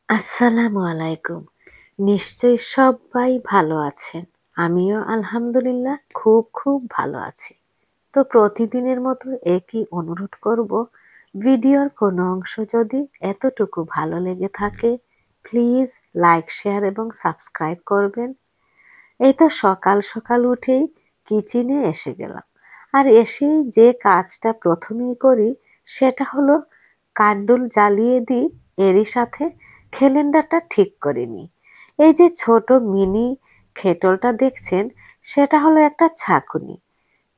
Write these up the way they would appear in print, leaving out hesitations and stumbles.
আসসালামু আলাইকুম। নিশ্চয়ই সবাই ভালো আছেন। আমিও আলহামদুলিল্লাহ খুব ভালো আছি। তো প্রতিদিনের মতো একই অনুরোধ করব, ভিডিওর কোনো অংশ যদি এতটুকু ভালো লেগে থাকে প্লিজ লাইক, শেয়ার এবং সাবস্ক্রাইব করবেন। এই তো সকাল সকাল উঠেই কিচেনে এসে গেলাম। আর এসেই যে কাজটা প্রথমেই করি সেটা হলো কান্ডুল জ্বালিয়ে দিই, এরই সাথে ক্যালেন্ডারটা ঠিক করে নিই। এই যে ছোট মিনি খেটলটা দেখছেন সেটা হলো একটা ছাঁকুনি।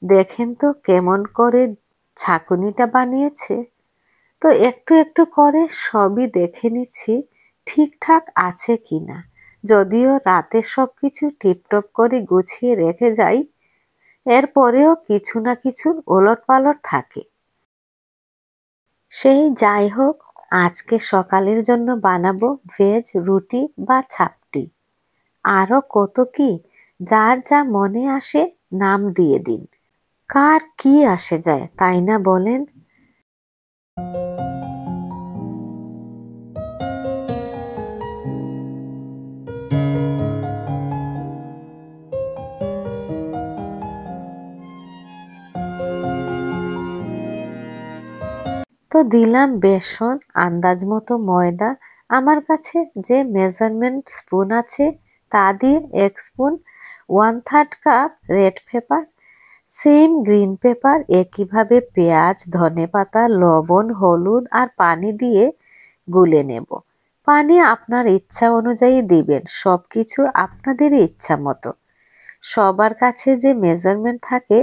দেখেন তো কেমন করে ছাঁকুনিটা বানিয়েছে। তো একটু একটু করে সবই দেখে নিচ্ছি ঠিকঠাক আছে কিনা। যদিও রাতে সবকিছু টিপটপ করে গুছিয়ে রেখে যাই, এরপরেও কিছু না কিছু ওলটপালট থাকে। সেই যাই হোক, আজকে সকালের জন্য বানাবো ভেজ রুটি বা ছাপটি। আরো কত কি, যার যা মনে আসে নাম দিয়ে দিন। কার কি আসে যায় তাই না বলেন? তো দিলাম বেসন, আন্দাজ মতো ময়দা, আমার কাছে যে মেজারমেন্ট স্পুন আছে তা দিয়ে 1 spoon, 1/3 cup red paper, same green paper, একইভাবে পেঁয়াজ, ধনেপাতা, লবণ, হলুদ আর পানি দিয়ে গুলে নেব। পানি আপনার ইচ্ছা অনুযায়ী দিবেন, সবকিছু আপনাদের ইচ্ছা মতো। সবার কাছে যে মেজারমেন্ট থাকে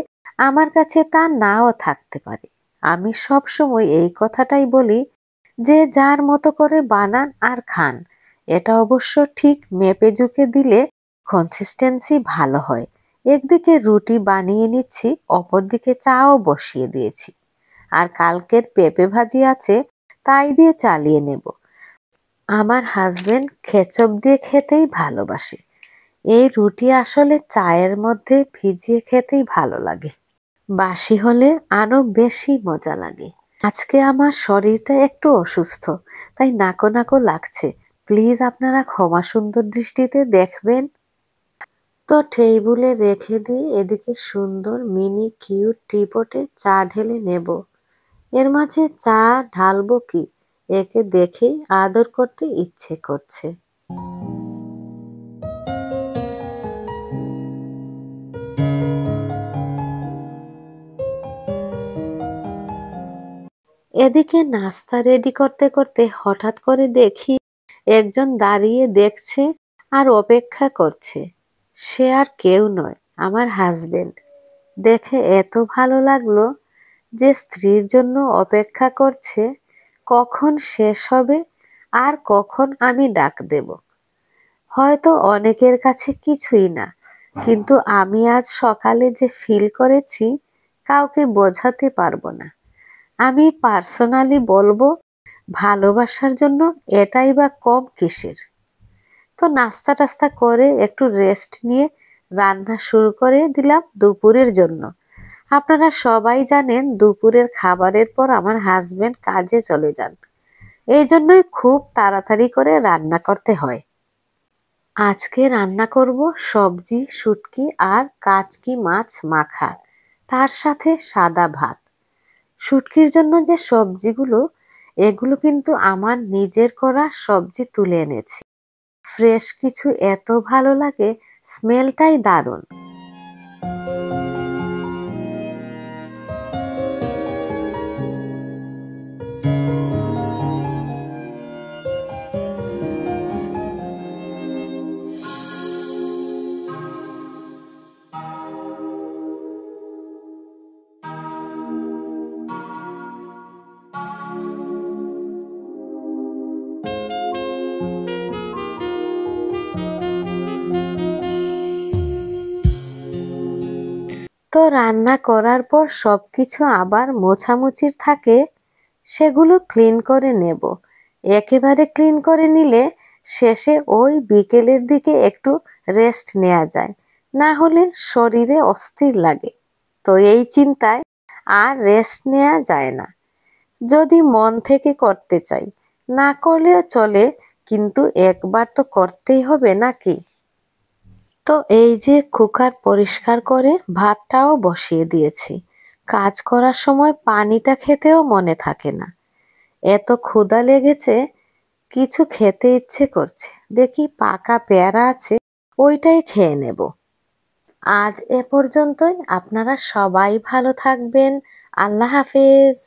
আমার কাছে তা নাও থাকতে পারে। আমি সব সময় এই কথাটাই বলি যে যার মতো করে বানান আর খান। এটা অবশ্য ঠিক মেপে ঝুঁকে দিলে কনসিস্টেন্সি ভালো হয়। একদিকে রুটি বানিয়ে নিচ্ছি, অপরদিকে চাও বসিয়ে দিয়েছি। আর কালকের পেঁপে ভাজি আছে, তাই দিয়ে চালিয়ে নেব। আমার হাজবেন্ড কেচাপ দিয়ে খেতেই ভালোবাসে। এই রুটি আসলে চায়ের মধ্যে ভিজিয়ে খেতেই ভালো লাগে। বাসি হলে আরো বেশি মজা লাগে। আজকে আমার শরীরটা একটু অসুস্থ, তাই নাকো নাকো লাগছে। প্লিজ আপনারা ক্ষমা সুন্দর দৃষ্টিতে দেখবেন। তো টেবিলে রেখে দিয়ে এদিকে সুন্দর মিনি কিউট টিপটে চা ঢেলে নেব। এর মাঝে চা ঢালবো কি, একে দেখেই আদর করতে ইচ্ছে করছে। এদিকে নাস্তা রেডি করতে করতে হঠাৎ করে দেখি একজন দাঁড়িয়ে দেখছে আর অপেক্ষা করছে। সে আর কেউ নয়, আমার হাজবেন্ড। দেখে এত ভালো লাগলো যে স্ত্রীর জন্য অপেক্ষা করছে কখন শেষ হবে আর কখন আমি ডাক দেব। হয়তো অনেকের কাছে কিছুই না, কিন্তু আমি আজ সকালে যে ফিল করেছি কাউকে বোঝাতে পারবো না। আমি পার্সোনালি বলবো, ভালোবাসার জন্য এটাই বা কম কিসের। তো নাস্তা টাস্তা করে একটু রেস্ট নিয়ে রান্না শুরু করে দিলাম দুপুরের জন্য। আপনারা সবাই জানেন দুপুরের খাবারের পর আমার হাজবেন্ড কাজে চলে যান, এই জন্যই খুব তাড়াতাড়ি করে রান্না করতে হয়। আজকে রান্না করব সবজি, শুটকি আর কাচকি মাছ মাখা, তার সাথে সাদা ভাত। শুটকির জন্য যে সবজিগুলো, এগুলো কিন্তু আমার নিজের করা সবজি তুলে এনেছি। ফ্রেশ কিছু এত ভালো লাগে, স্মেলটাই দারুণ। তো রান্না করার পর সবকিছু আবার মোছামুছির থাকে, সেগুলো ক্লিন করে নেব। একেবারে ক্লিন করে নিলে শেষে ওই বিকেলের দিকে একটু রেস্ট নেওয়া যায়, না হলে শরীরে অস্থির লাগে। তো এই চিন্তায় আর রেস্ট নেওয়া যায় না। যদি মন থেকে করতে চাই, না করলেও চলে, কিন্তু একবার তো করতেই হবে নাকি? তো এই যে কুকার পরিষ্কার করে ভাতটাও বসিয়ে দিয়েছি। কাজ করার সময় পানিটা খেতেও মনে থাকে না। এত ক্ষুধা লেগেছে, কিছু খেতে ইচ্ছে করছে। দেখি পাকা পেয়ারা আছে, ওইটাই খেয়ে নেব। আজ এ পর্যন্তই। আপনারা সবাই ভালো থাকবেন। আল্লাহ হাফেজ।